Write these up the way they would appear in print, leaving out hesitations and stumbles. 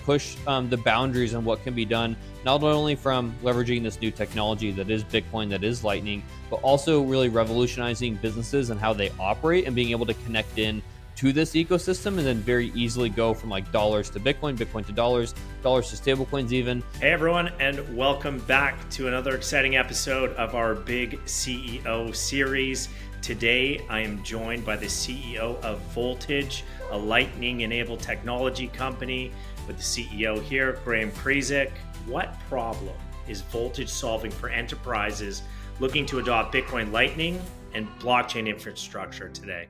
push the boundaries on what can be done, not only from leveraging this new technology that is Bitcoin, that is Lightning, but also really revolutionizing businesses and how they operate and being able to connect in to this ecosystem and then very easily go from like dollars to Bitcoin, Bitcoin to dollars, dollars to stablecoins even. Hey everyone, and welcome back to another exciting episode of our BIGG CEO series. Today, I am joined by the CEO of Voltage, a Lightning-enabled technology company, with the CEO here, Krizek. What problem is Voltage solving for enterprises looking to adopt Bitcoin Lightning and blockchain infrastructure today?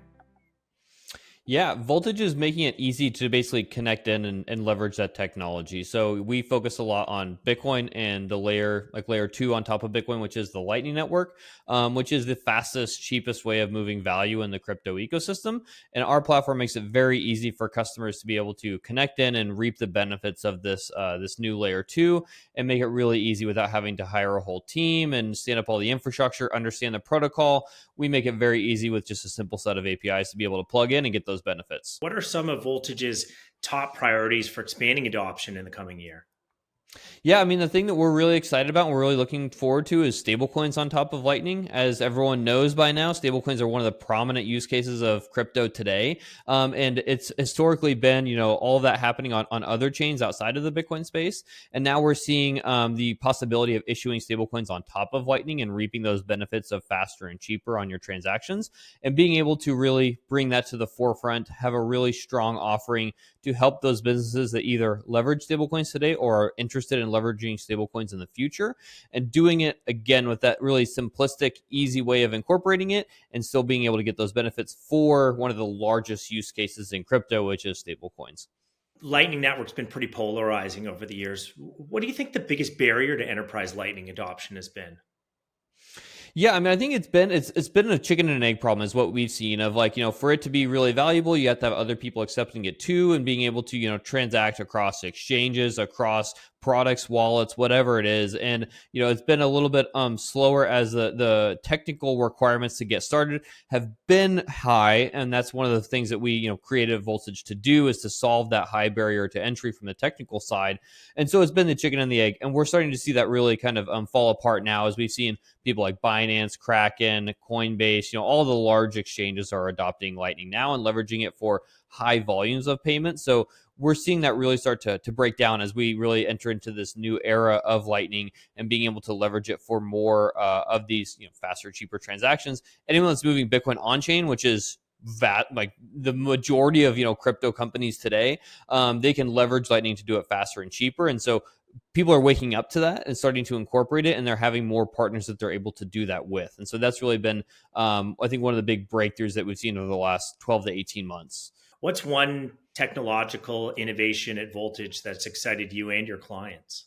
Yeah, Voltage is making it easy to basically connect in and leverage that technology. So we focus a lot on Bitcoin and the layer 2 on top of Bitcoin, which is the Lightning Network, which is the fastest, cheapest way of moving value in the crypto ecosystem. And our platform makes it very easy for customers to be able to connect in and reap the benefits of this new layer 2 and make it really easy without having to hire a whole team and stand up all the infrastructure, understand the protocol. We make it very easy with just a simple set of APIs to be able to plug in and get those benefits. What are some of Voltage's top priorities for expanding adoption in the coming year? Yeah, I mean, the thing that we're really excited about and we're really looking forward to is stablecoins on top of Lightning. As everyone knows by now, stablecoins are one of the prominent use cases of crypto today. And it's historically been, all of that happening on other chains outside of the Bitcoin space. And now we're seeing the possibility of issuing stablecoins on top of Lightning and reaping those benefits of faster and cheaper on your transactions and being able to really bring that to the forefront, have a really strong offering to help those businesses that either leverage stablecoins today or are interested in leveraging stablecoins in the future, and doing it again with that really simplistic, easy way of incorporating it and still being able to get those benefits for one of the largest use cases in crypto, which is stablecoins. Lightning Network's been pretty polarizing over the years. What do you think the biggest barrier to enterprise Lightning adoption has been? Yeah, I mean, I think it's been a chicken and an egg problem is what we've seen of for it to be really valuable, you have to have other people accepting it too and being able to, transact across exchanges, across products, wallets, whatever it is. And, it's been a little bit slower as the technical requirements to get started have been high. And that's one of the things that we, created Voltage to do is to solve that high barrier to entry from the technical side. And so it's been the chicken and the egg. And we're starting to see that really kind of fall apart now as we've seen people like Binance, Kraken, Coinbase, all the large exchanges are adopting Lightning now and leveraging it for high volumes of payments. So we're seeing that really start to break down as we really enter into this new era of Lightning and being able to leverage it for more of these faster, cheaper transactions. Anyone that's moving Bitcoin on chain, which is like the majority of crypto companies today, they can leverage Lightning to do it faster and cheaper. And so people are waking up to that and starting to incorporate it, and they're having more partners that they're able to do that with. And so that's really been, I think, one of the big breakthroughs that we've seen over the last 12 to 18 months. What's one technological innovation at Voltage that's excited you and your clients?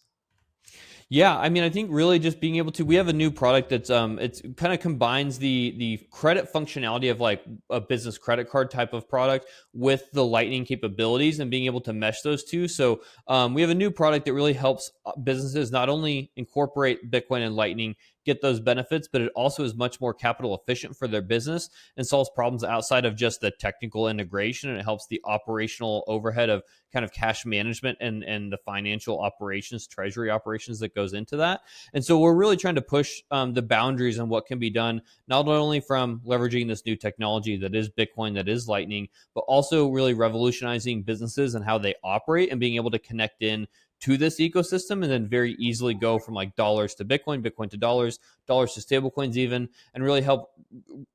Yeah, I mean, I think really just being able to, we have a new product that's it's kind of combines the credit functionality of like a business credit card type of product with the Lightning capabilities and being able to mesh those two. So we have a new product that really helps businesses not only incorporate Bitcoin and Lightning, get those benefits, but it also is much more capital efficient for their business and solves problems outside of just the technical integration. And it helps the operational overhead of kind of cash management and the financial operations, treasury operations that goes into that. And so we're really trying to push the boundaries on what can be done, not only from leveraging this new technology that is Bitcoin, that is Lightning, but also really revolutionizing businesses and how they operate and being able to connect in to this ecosystem and then very easily go from like dollars to Bitcoin, Bitcoin to dollars, dollars to stablecoins even, and really help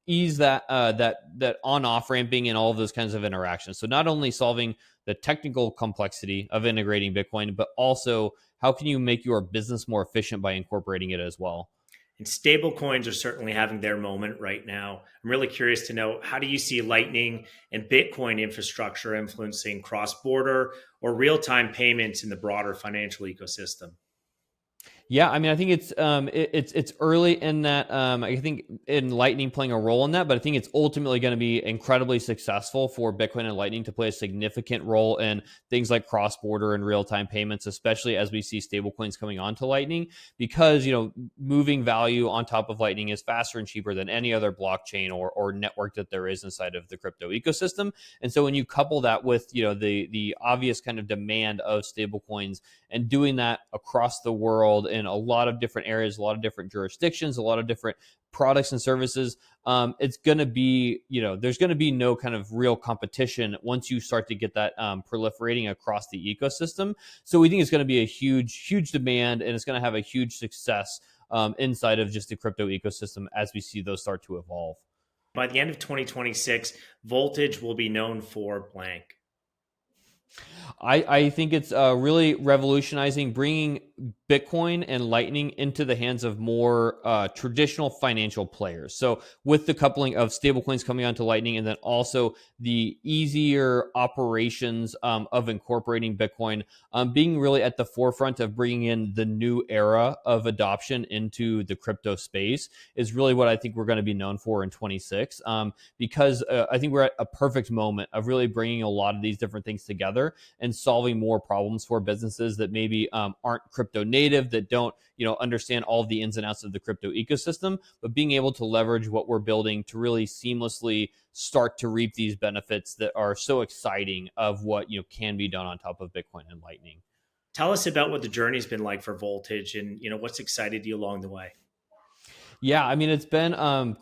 ease that on-off ramping and all of those kinds of interactions. So not only solving the technical complexity of integrating Bitcoin, but also how can you make your business more efficient by incorporating it as well? And stablecoins are certainly having their moment right now. I'm really curious to know, how do you see Lightning and Bitcoin infrastructure influencing cross-border or real-time payments in the broader financial ecosystem? Yeah, I mean, I think it's early in that. I think in Lightning playing a role in that, but I think it's ultimately going to be incredibly successful for Bitcoin and Lightning to play a significant role in things like cross border and real time payments, especially as we see stablecoins coming onto Lightning, because moving value on top of Lightning is faster and cheaper than any other blockchain or network that there is inside of the crypto ecosystem. And so when you couple that with the obvious kind of demand of stablecoins and doing that across the world in a lot of different areas, a lot of different jurisdictions, a lot of different products and services, it's going to be, there's going to be no kind of real competition once you start to get that proliferating across the ecosystem. So we think it's going to be a huge demand, and it's going to have a huge success inside of just the crypto ecosystem as we see those start to evolve. By the end of 2026, Voltage will be known for blank. I think it's really revolutionizing, bringing Bitcoin and Lightning into the hands of more traditional financial players. So with the coupling of stablecoins coming onto Lightning, and then also the easier operations of incorporating Bitcoin, being really at the forefront of bringing in the new era of adoption into the crypto space is really what I think we're going to be known for in 26. Because I think we're at a perfect moment of really bringing a lot of these different things together and solving more problems for businesses that maybe aren't crypto native, that don't understand all of the ins and outs of the crypto ecosystem, but being able to leverage what we're building to really seamlessly start to reap these benefits that are so exciting of what can be done on top of Bitcoin and Lightning. Tell us about what the journey's been like for Voltage, and what's excited you along the way. Yeah, I mean, it's been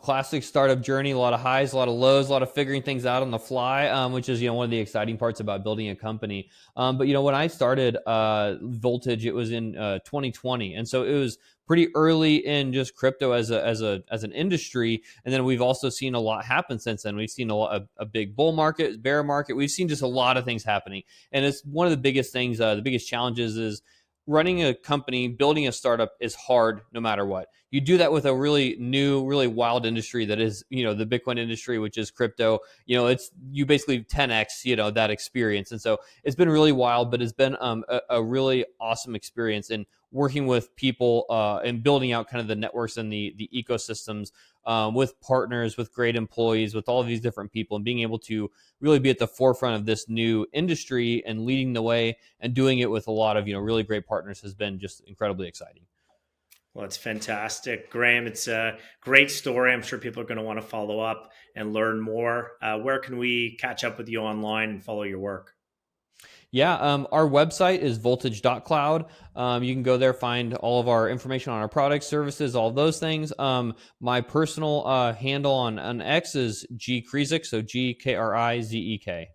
classic startup journey, a lot of highs, a lot of lows, a lot of figuring things out on the fly, which is one of the exciting parts about building a company. But when I started Voltage, it was in 2020, and so it was pretty early in just crypto as an industry. And then we've also seen a lot happen since then. We've seen a big bull market, bear market. We've seen just a lot of things happening, and it's one of the biggest things. The biggest challenges is running a company, building a startup is hard no matter what. You do that with a really new, really wild industry that is, the Bitcoin industry, which is crypto. It's you basically 10x, that experience. And so it's been really wild, but it's been a really awesome experience in working with people and building out kind of the networks and the ecosystems with partners, with great employees, with all of these different people, and being able to really be at the forefront of this new industry and leading the way and doing it with a lot of really great partners has been just incredibly exciting. Well, it's fantastic, Graham. It's a great story. I'm sure people are going to want to follow up and learn more. Where can we catch up with you online and follow your work? Yeah, our website is voltage.cloud. You can go there, find all of our information on our products, services, all those things. My personal handle on X is Krizek, so Gkrizek.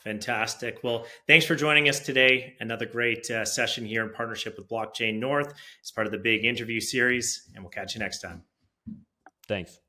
Fantastic. Well, thanks for joining us today. Another great session here in partnership with Blockchain North. It's part of the BIGG interview series, and we'll catch you next time. Thanks.